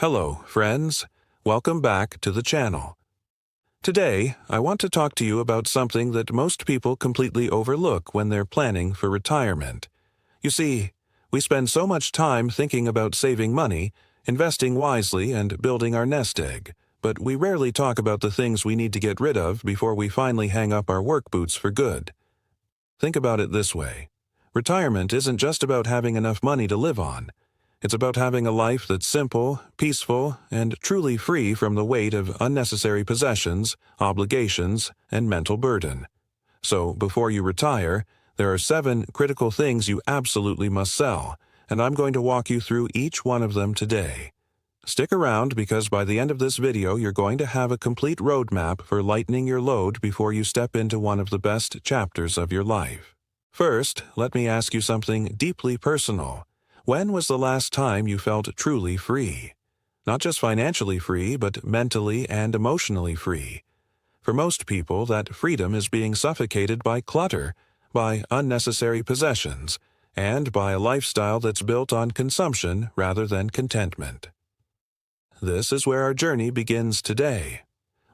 Hello, friends. Welcome back to the channel. Today, I want to talk to you about something that most people completely overlook when they're planning for retirement. You see, we spend so much time thinking about saving money, investing wisely, and building our nest egg, but we rarely talk about the things we need to get rid of before we finally hang up our work boots for good. Think about it this way. Retirement isn't just about having enough money to live on. It's about having a life that's simple, peaceful, and truly free from the weight of unnecessary possessions, obligations, and mental burden. So, before you retire, there are 7 critical things you absolutely must sell, and I'm going to walk you through each one of them today. Stick around because by the end of this video you're going to have a complete roadmap for lightening your load before you step into one of the best chapters of your life. First, let me ask you something deeply personal. When was the last time you felt truly free? Not just financially free, but mentally and emotionally free. For most people, that freedom is being suffocated by clutter, by unnecessary possessions, and by a lifestyle that's built on consumption rather than contentment. This is where our journey begins today.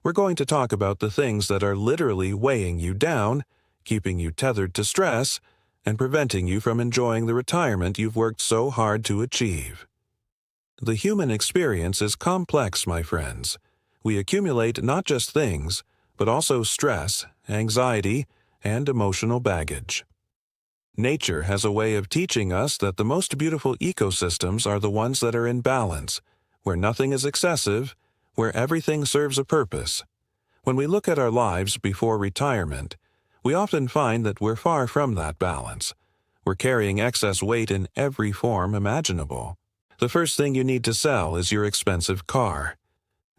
We're going to talk about the things that are literally weighing you down, keeping you tethered to stress, and preventing you from enjoying the retirement you've worked so hard to achieve. The human experience is complex, my friends. We accumulate not just things, but also stress, anxiety, and emotional baggage. Nature has a way of teaching us that the most beautiful ecosystems are the ones that are in balance, where nothing is excessive, where everything serves a purpose. When we look at our lives before retirement, we often find that we're far from that balance. We're carrying excess weight in every form imaginable. The first thing you need to sell is your expensive car.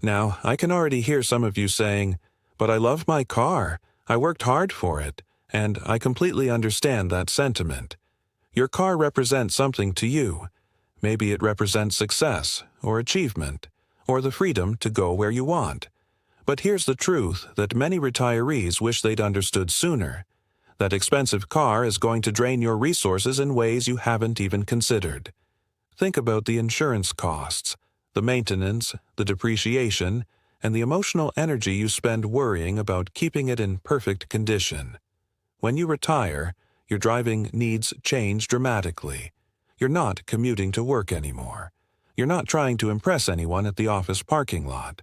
Now, I can already hear some of you saying, "But I love my car. I worked hard for it," and I completely understand that sentiment. Your car represents something to you. Maybe it represents success, or achievement, or the freedom to go where you want. But here's the truth that many retirees wish they'd understood sooner. That expensive car is going to drain your resources in ways you haven't even considered. Think about the insurance costs, the maintenance, the depreciation, and the emotional energy you spend worrying about keeping it in perfect condition. When you retire, your driving needs change dramatically. You're not commuting to work anymore. You're not trying to impress anyone at the office parking lot.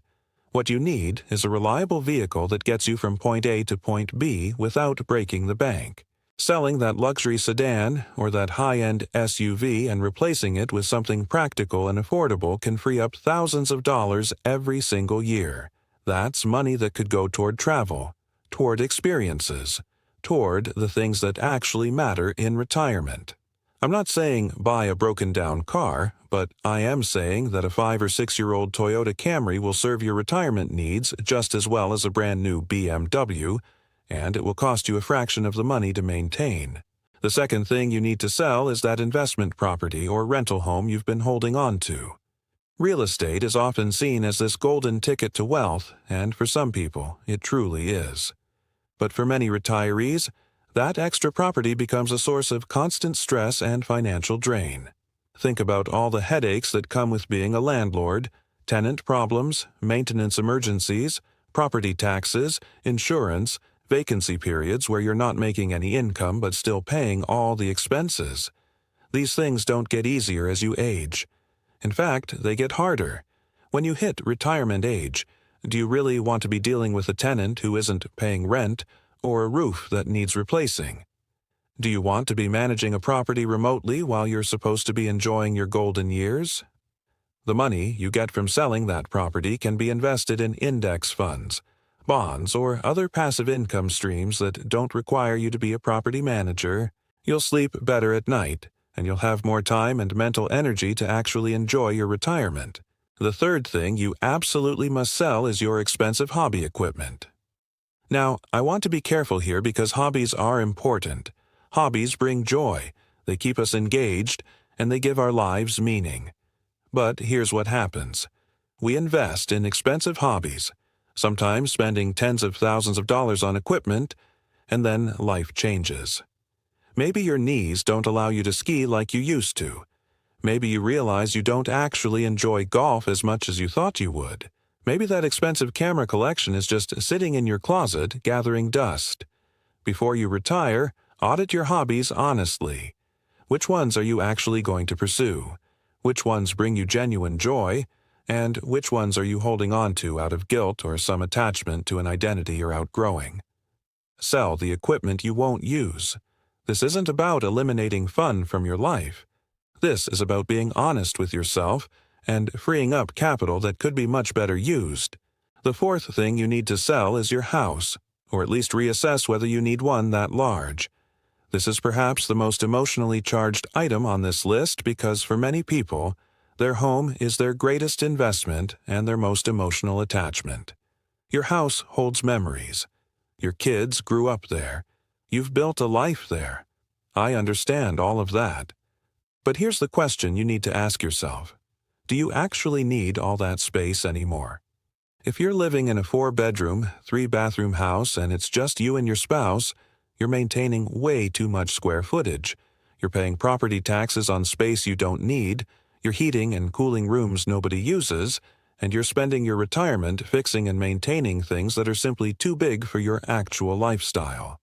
What you need is a reliable vehicle that gets you from point A to point B without breaking the bank. Selling that luxury sedan or that high-end SUV and replacing it with something practical and affordable can free up thousands of dollars every single year. That's money that could go toward travel, toward experiences, toward the things that actually matter in retirement. I'm not saying buy a broken-down car, but I am saying that a 5 or 6-year-old Toyota Camry will serve your retirement needs just as well as a brand-new BMW, and it will cost you a fraction of the money to maintain. The second thing you need to sell is that investment property or rental home you've been holding on to. Real estate is often seen as this golden ticket to wealth, and for some people, it truly is. But for many retirees, that extra property becomes a source of constant stress and financial drain. Think about all the headaches that come with being a landlord: tenant problems, maintenance emergencies, property taxes, insurance, vacancy periods where you're not making any income but still paying all the expenses. These things don't get easier as you age. In fact, they get harder. When you hit retirement age, do you really want to be dealing with a tenant who isn't paying rent, or a roof that needs replacing? Do you want to be managing a property remotely while you're supposed to be enjoying your golden years? The money you get from selling that property can be invested in index funds, bonds, or other passive income streams that don't require you to be a property manager. You'll sleep better at night, and you'll have more time and mental energy to actually enjoy your retirement. The third thing you absolutely must sell is your expensive hobby equipment. Now, I want to be careful here because hobbies are important. Hobbies bring joy, they keep us engaged, and they give our lives meaning. But here's what happens. We invest in expensive hobbies, sometimes spending tens of thousands of dollars on equipment, and then life changes. Maybe your knees don't allow you to ski like you used to. Maybe you realize you don't actually enjoy golf as much as you thought you would. Maybe that expensive camera collection is just sitting in your closet gathering dust. Before you retire, audit your hobbies honestly. Which ones are you actually going to pursue? Which ones bring you genuine joy? And which ones are you holding on to out of guilt or some attachment to an identity you're outgrowing? Sell the equipment you won't use. This isn't about eliminating fun from your life. This is about being honest with yourself and freeing up capital that could be much better used. The fourth thing you need to sell is your house, or at least reassess whether you need one that large. This is perhaps the most emotionally charged item on this list because for many people, their home is their greatest investment and their most emotional attachment. Your house holds memories. Your kids grew up there. You've built a life there. I understand all of that. But here's the question you need to ask yourself. Do you actually need all that space anymore? If you're living in a 4-bedroom, 3-bathroom house and it's just you and your spouse, you're maintaining way too much square footage. You're paying property taxes on space you don't need, you're heating and cooling rooms nobody uses, and you're spending your retirement fixing and maintaining things that are simply too big for your actual lifestyle.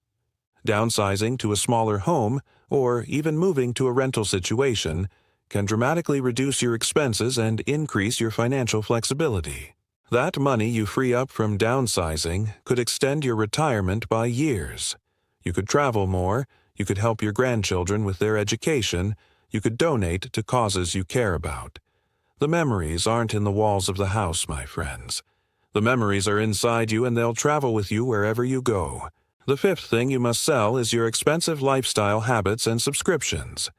Downsizing to a smaller home, or even moving to a rental situation, can dramatically reduce your expenses and increase your financial flexibility. That money you free up from downsizing could extend your retirement by years. You could travel more, you could help your grandchildren with their education, you could donate to causes you care about. The memories aren't in the walls of the house, my friends. The memories are inside you and they'll travel with you wherever you go. The fifth thing you must sell is your expensive lifestyle habits and subscriptions.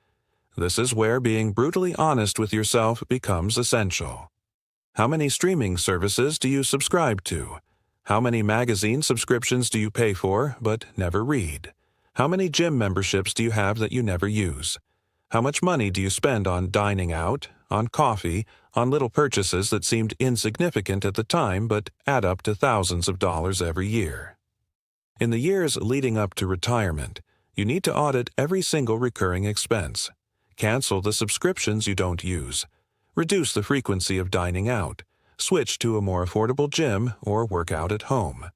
This is where being brutally honest with yourself becomes essential. How many streaming services do you subscribe to? How many magazine subscriptions do you pay for but never read? How many gym memberships do you have that you never use? How much money do you spend on dining out, on coffee, on little purchases that seemed insignificant at the time but add up to thousands of dollars every year? In the years leading up to retirement, you need to audit every single recurring expense. Cancel the subscriptions you don't use. Reduce the frequency of dining out. Switch to a more affordable gym or work out at home.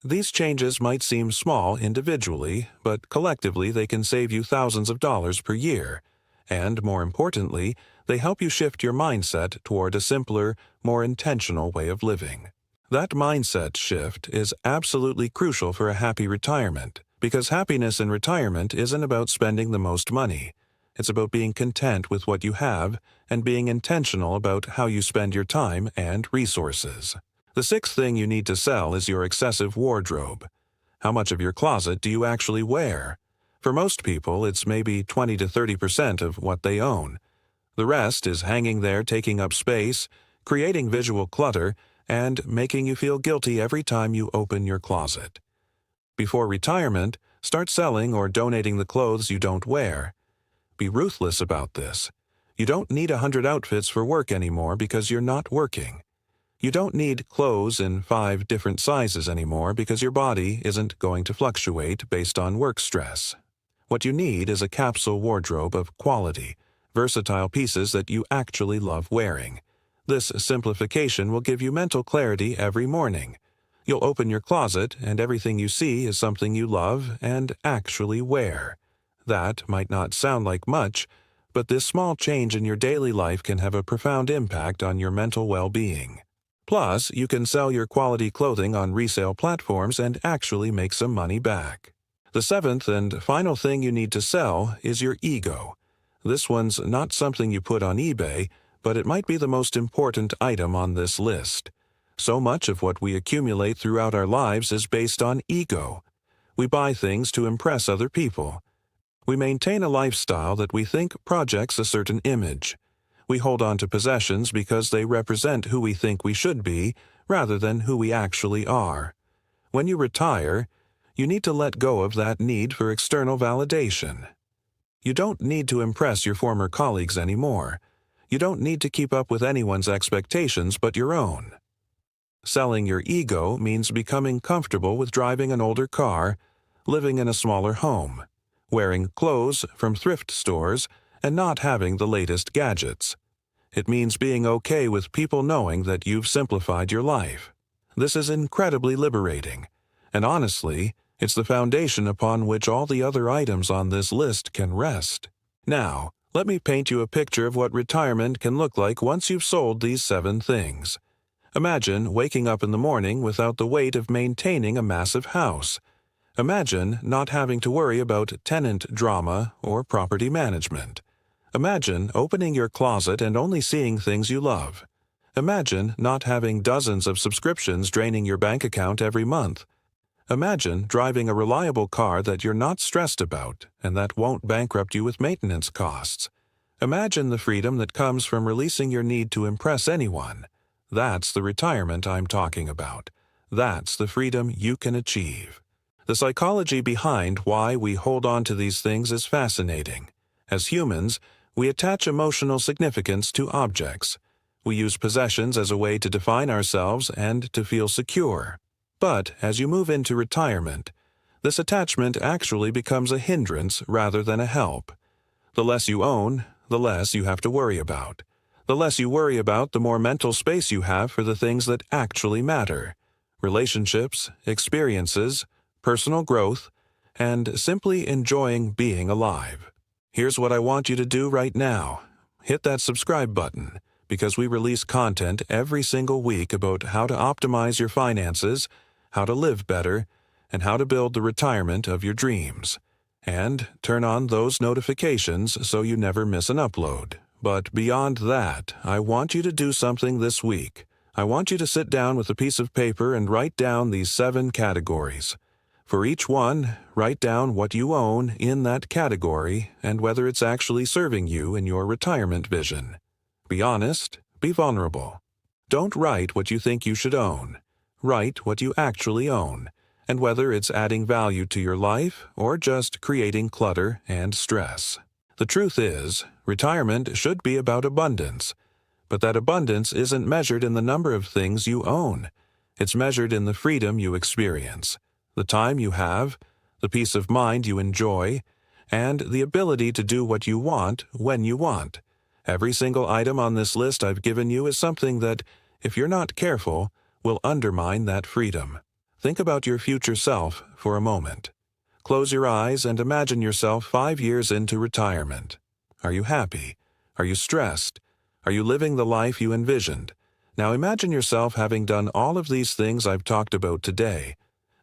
These changes might seem small individually, but collectively they can save you thousands of dollars per year. And more importantly, they help you shift your mindset toward a simpler, more intentional way of living. That mindset shift is absolutely crucial for a happy retirement, because happiness in retirement isn't about spending the most money. It's about being content with what you have and being intentional about how you spend your time and resources. The sixth thing you need to sell is your excessive wardrobe. How much of your closet do you actually wear? For most people, it's maybe 20 to 30% of what they own. The rest is hanging there taking up space, creating visual clutter, and making you feel guilty every time you open your closet. Before retirement, start selling or donating the clothes you don't wear. Be ruthless about this. You don't need 100 outfits for work anymore because you're not working. You don't need clothes in 5 different sizes anymore because your body isn't going to fluctuate based on work stress. What you need is a capsule wardrobe of quality, versatile pieces that you actually love wearing. This simplification will give you mental clarity every morning. You'll open your closet and everything you see is something you love and actually wear. That might not sound like much, but this small change in your daily life can have a profound impact on your mental well-being. Plus, you can sell your quality clothing on resale platforms and actually make some money back. The seventh and final thing you need to sell is your ego. This one's not something you put on eBay, but it might be the most important item on this list. So much of what we accumulate throughout our lives is based on ego. We buy things to impress other people. We maintain a lifestyle that we think projects a certain image. We hold on to possessions because they represent who we think we should be, rather than who we actually are. When you retire, you need to let go of that need for external validation. You don't need to impress your former colleagues anymore. You don't need to keep up with anyone's expectations but your own. Selling your ego means becoming comfortable with driving an older car, living in a smaller home, wearing clothes from thrift stores, and not having the latest gadgets. It means being okay with people knowing that you've simplified your life. This is incredibly liberating, and honestly, it's the foundation upon which all the other items on this list can rest. Now, let me paint you a picture of what retirement can look like once you've sold these 7 things. Imagine waking up in the morning without the weight of maintaining a massive house. Imagine not having to worry about tenant drama or property management. Imagine opening your closet and only seeing things you love. Imagine not having dozens of subscriptions draining your bank account every month. Imagine driving a reliable car that you're not stressed about and that won't bankrupt you with maintenance costs. Imagine the freedom that comes from releasing your need to impress anyone. That's the retirement I'm talking about. That's the freedom you can achieve. The psychology behind why we hold on to these things is fascinating. As humans, we attach emotional significance to objects. We use possessions as a way to define ourselves and to feel secure. But as you move into retirement, this attachment actually becomes a hindrance rather than a help. The less you own, the less you have to worry about. The less you worry about, the more mental space you have for the things that actually matter: relationships, experiences, personal growth, and simply enjoying being alive. Here's what I want you to do right now. Hit that subscribe button, because we release content every single week about how to optimize your finances, how to live better, and how to build the retirement of your dreams. And turn on those notifications so you never miss an upload. But beyond that, I want you to do something this week. I want you to sit down with a piece of paper and write down these 7 categories. For each one, write down what you own in that category and whether it's actually serving you in your retirement vision. Be honest, be vulnerable. Don't write what you think you should own. Write what you actually own, and whether it's adding value to your life or just creating clutter and stress. The truth is, retirement should be about abundance, but that abundance isn't measured in the number of things you own. It's measured in the freedom you experience, the time you have, the peace of mind you enjoy, and the ability to do what you want when you want. Every single item on this list I've given you is something that, if you're not careful, will undermine that freedom. Think about your future self for a moment. Close your eyes and imagine yourself 5 years into retirement. Are you happy? Are you stressed? Are you living the life you envisioned? Now imagine yourself having done all of these things I've talked about today.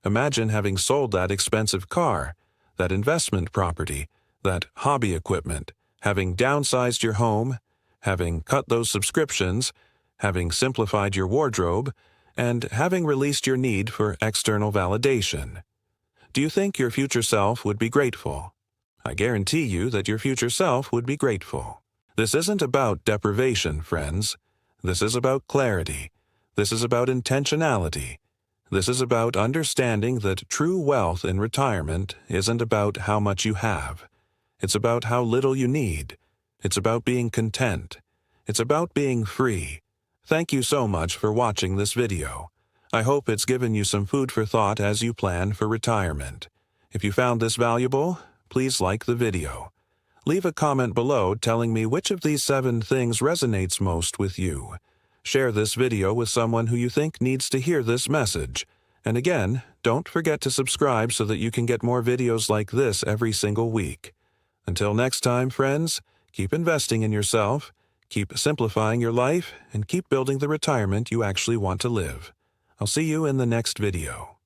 Imagine having sold that expensive car, that investment property, that hobby equipment, having downsized your home, having cut those subscriptions, having simplified your wardrobe, and having released your need for external validation. Do you think your future self would be grateful? I guarantee you that your future self would be grateful. This isn't about deprivation, friends. This is about clarity. This is about intentionality. This is about understanding that true wealth in retirement isn't about how much you have. It's about how little you need. It's about being content. It's about being free. Thank you so much for watching this video. I hope it's given you some food for thought as you plan for retirement. If you found this valuable, please like the video. Leave a comment below telling me which of these 7 things resonates most with you. Share this video with someone who you think needs to hear this message. And again, don't forget to subscribe so that you can get more videos like this every single week. Until next time, friends, keep investing in yourself, keep simplifying your life, and keep building the retirement you actually want to live. I'll see you in the next video.